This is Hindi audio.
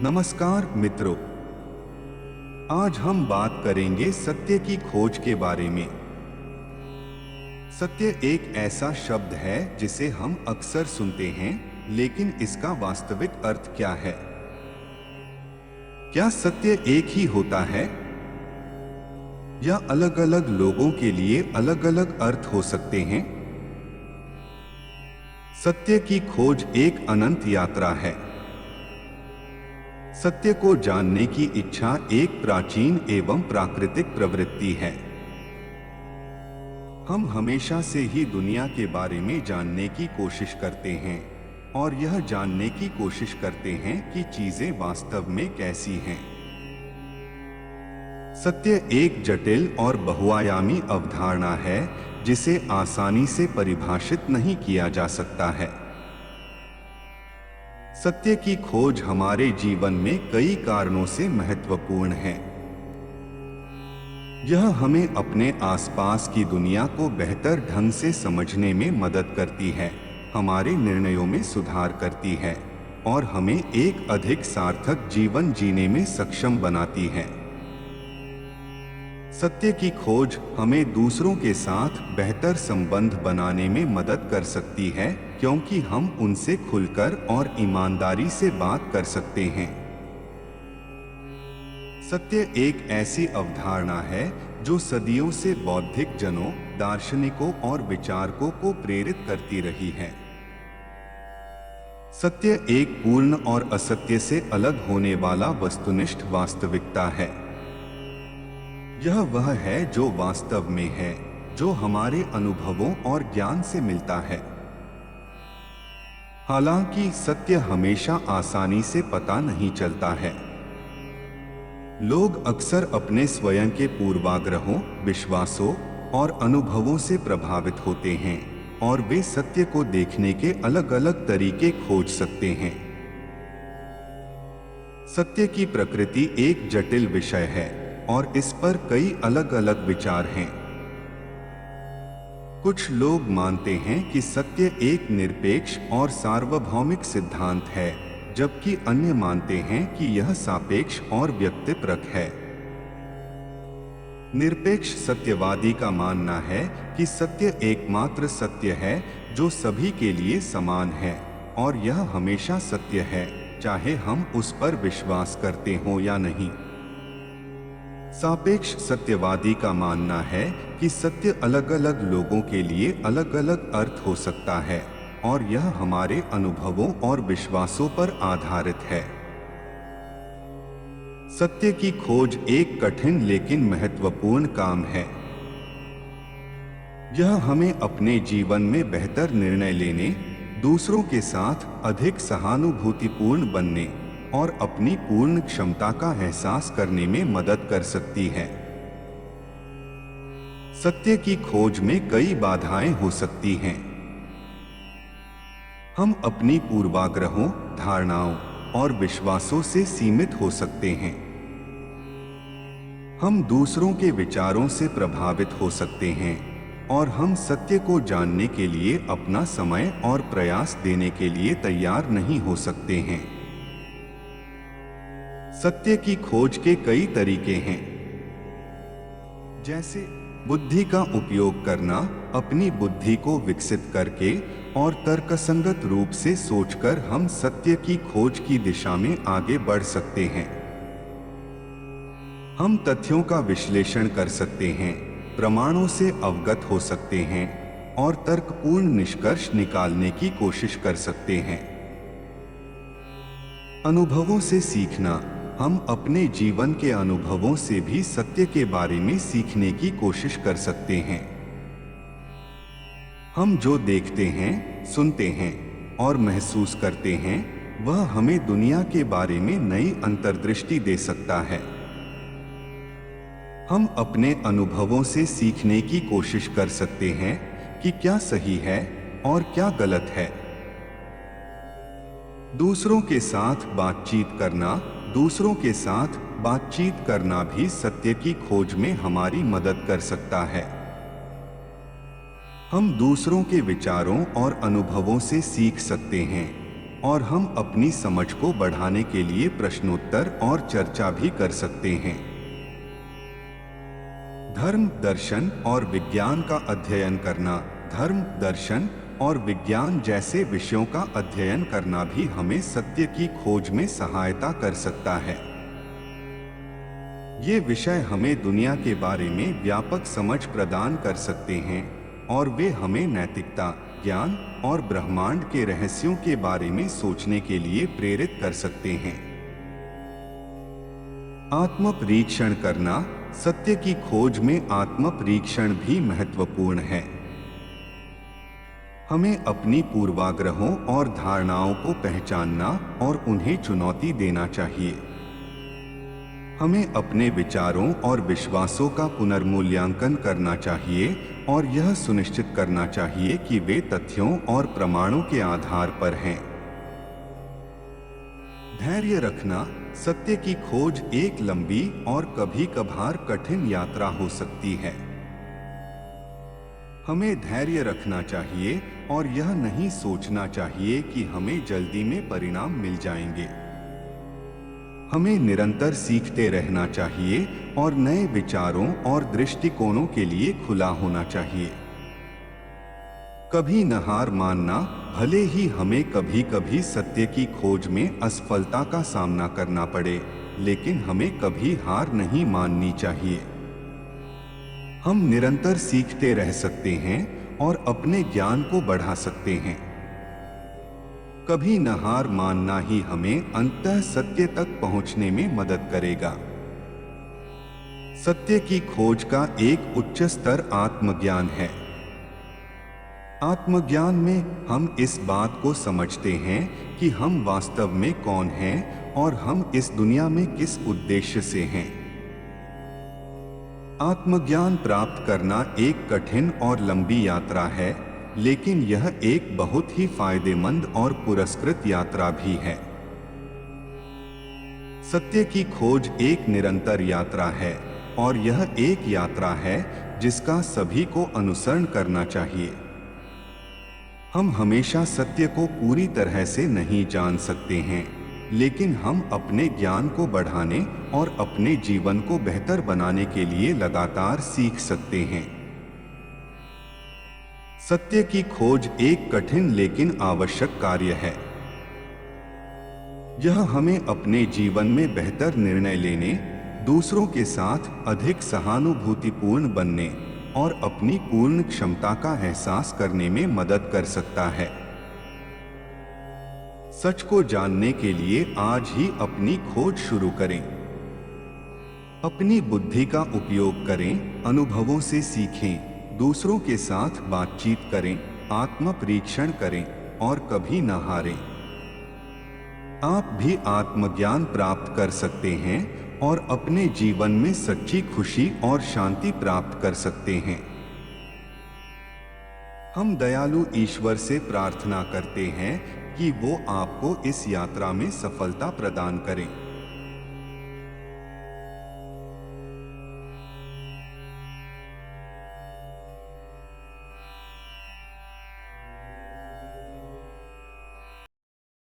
नमस्कार मित्रों, आज हम बात करेंगे सत्य की खोज के बारे में। सत्य एक ऐसा शब्द है जिसे हम अक्सर सुनते हैं, लेकिन इसका वास्तविक अर्थ क्या है? क्या सत्य एक ही होता है या अलग-अलग लोगों के लिए अलग-अलग अर्थ हो सकते हैं? सत्य की खोज एक अनंत यात्रा है। सत्य को जानने की इच्छा एक प्राचीन एवं प्राकृतिक प्रवृत्ति है। हम हमेशा से ही दुनिया के बारे में जानने की कोशिश करते हैं और यह जानने की कोशिश करते हैं कि चीजें वास्तव में कैसी हैं। सत्य एक जटिल और बहुआयामी अवधारणा है जिसे आसानी से परिभाषित नहीं किया जा सकता है। सत्य की खोज हमारे जीवन में कई कारणों से महत्वपूर्ण है। यह हमें अपने आसपास की दुनिया को बेहतर ढंग से समझने में मदद करती है, हमारे निर्णयों में सुधार करती है और हमें एक अधिक सार्थक जीवन जीने में सक्षम बनाती है। सत्य की खोज हमें दूसरों के साथ बेहतर संबंध बनाने में मदद कर सकती है, क्योंकि हम उनसे खुलकर और ईमानदारी से बात कर सकते हैं। सत्य एक ऐसी अवधारणा है जो सदियों से बौद्धिक जनों, दार्शनिकों और विचारकों को प्रेरित करती रही है। सत्य एक पूर्ण और असत्य से अलग होने वाला वस्तुनिष्ठ वास्तविकता है। यह वह है जो वास्तव में है, जो हमारे अनुभवों और ज्ञान से मिलता है। हालांकि सत्य हमेशा आसानी से पता नहीं चलता है। लोग अक्सर अपने स्वयं के पूर्वाग्रहों, विश्वासों और अनुभवों से प्रभावित होते हैं और वे सत्य को देखने के अलग-अलग तरीके खोज सकते हैं। सत्य की प्रकृति एक जटिल विषय है और इस पर कई अलग-अलग विचार हैं। कुछ लोग मानते हैं कि सत्य एक निरपेक्ष और सार्वभौमिक सिद्धांत है, जबकि अन्य मानते हैं कि यह सापेक्ष और व्यक्तिपरक है। निरपेक्ष सत्यवादी का मानना है कि सत्य एकमात्र सत्य है जो सभी के लिए समान है और यह हमेशा सत्य है, चाहे हम उस पर विश्वास करते हों या नहीं। सापेक्ष सत्यवादी का मानना है कि सत्य अलग-अलग लोगों के लिए अलग-अलग अर्थ हो सकता है और यह हमारे अनुभवों और विश्वासों पर आधारित है। सत्य की खोज एक कठिन लेकिन महत्वपूर्ण काम है। यह हमें अपने जीवन में बेहतर निर्णय लेने, दूसरों के साथ अधिक सहानुभूतिपूर्ण बनने और अपनी पूर्ण क्षमता का एहसास करने में मदद कर सकती है। सत्य की खोज में कई बाधाएं हो सकती हैं। हम अपनी पूर्वाग्रहों, धारणाओं और विश्वासों से सीमित हो सकते हैं। हम दूसरों के विचारों से प्रभावित हो सकते हैं और हम सत्य को जानने के लिए अपना समय और प्रयास देने के लिए तैयार नहीं हो सकते हैं। सत्य की खोज के कई तरीके हैं, जैसे बुद्धि का उपयोग करना, अपनी बुद्धि को विकसित करके और तर्कसंगत रूप से सोचकर हम सत्य की खोज की दिशा में आगे बढ़ सकते हैं। हम तथ्यों का विश्लेषण कर सकते हैं, प्रमाणों से अवगत हो सकते हैं और तर्कपूर्ण निष्कर्ष निकालने की कोशिश कर सकते हैं। अनुभवों से सीखना, हम अपने जीवन के अनुभवों से भी सत्य के बारे में सीखने की कोशिश कर सकते हैं। हम जो देखते हैं, सुनते हैं और महसूस करते हैं, वह हमें दुनिया के बारे में नई अंतर्दृष्टि दे सकता है। हम अपने अनुभवों से सीखने की कोशिश कर सकते हैं कि क्या सही है और क्या गलत है। दूसरों के साथ बातचीत करना भी सत्य की खोज में हमारी मदद कर सकता है। हम दूसरों के विचारों और अनुभवों से सीख सकते हैं और हम अपनी समझ को बढ़ाने के लिए प्रश्नोत्तर और चर्चा भी कर सकते हैं। धर्म, दर्शन और विज्ञान का अध्ययन करना। धर्म, दर्शन और विज्ञान जैसे विषयों का अध्ययन करना भी हमें सत्य की खोज में सहायता कर सकता है। ये विषय हमें दुनिया के बारे में व्यापक समझ प्रदान कर सकते हैं और वे हमें नैतिकता, ज्ञान और ब्रह्मांड के रहस्यों के बारे में सोचने के लिए प्रेरित कर सकते हैं। आत्म परीक्षण करना। सत्य की खोज में आत्म परीक्षण भी महत्वपूर्ण है। हमें अपनी पूर्वाग्रहों और धारणाओं को पहचानना और उन्हें चुनौती देना चाहिए। हमें अपने विचारों और विश्वासों का पुनर्मूल्यांकन करना चाहिए और यह सुनिश्चित करना चाहिए कि वे तथ्यों और प्रमाणों के आधार पर हैं। धैर्य रखना। सत्य की खोज एक लंबी और कभी-कभार कठिन यात्रा हो सकती है। हमें धैर्य रखना चाहिए और यह नहीं सोचना चाहिए कि हमें जल्दी में परिणाम मिल जाएंगे। हमें निरंतर सीखते रहना चाहिए और नए विचारों और दृष्टिकोणों के लिए खुला होना चाहिए। कभी न हार मानना। भले ही हमें कभी-कभी सत्य की खोज में असफलता का सामना करना पड़े, लेकिन हमें कभी हार नहीं माननी चाहिए। हम निरंतर सीखते रह सकते हैं और अपने ज्ञान को बढ़ा सकते हैं। कभी न हार मानना ही हमें अंततः सत्य तक पहुंचने में मदद करेगा। सत्य की खोज का एक उच्च स्तर आत्मज्ञान है। आत्मज्ञान में हम इस बात को समझते हैं कि हम वास्तव में कौन हैं और हम इस दुनिया में किस उद्देश्य से हैं। आत्मज्ञान प्राप्त करना एक कठिन और लंबी यात्रा है, लेकिन यह एक बहुत ही फायदेमंद और पुरस्कृत यात्रा भी है। सत्य की खोज एक निरंतर यात्रा है और यह एक यात्रा है जिसका सभी को अनुसरण करना चाहिए। हम हमेशा सत्य को पूरी तरह से नहीं जान सकते हैं, लेकिन हम अपने ज्ञान को बढ़ाने और अपने जीवन को बेहतर बनाने के लिए लगातार सीख सकते हैं। सत्य की खोज एक कठिन लेकिन आवश्यक कार्य है। यह हमें अपने जीवन में बेहतर निर्णय लेने, दूसरों के साथ अधिक सहानुभूतिपूर्ण बनने और अपनी पूर्ण क्षमता का एहसास करने में मदद कर सकता है। सच को जानने के लिए आज ही अपनी खोज शुरू करें। अपनी बुद्धि का उपयोग करें, अनुभवों से सीखें, दूसरों के साथ बातचीत करें, आत्म परीक्षण करें और कभी न हारें। आप भी आत्मज्ञान प्राप्त कर सकते हैं और अपने जीवन में सच्ची खुशी और शांति प्राप्त कर सकते हैं। हम दयालु ईश्वर से प्रार्थना करते हैं कि वो आपको इस यात्रा में सफलता प्रदान करें।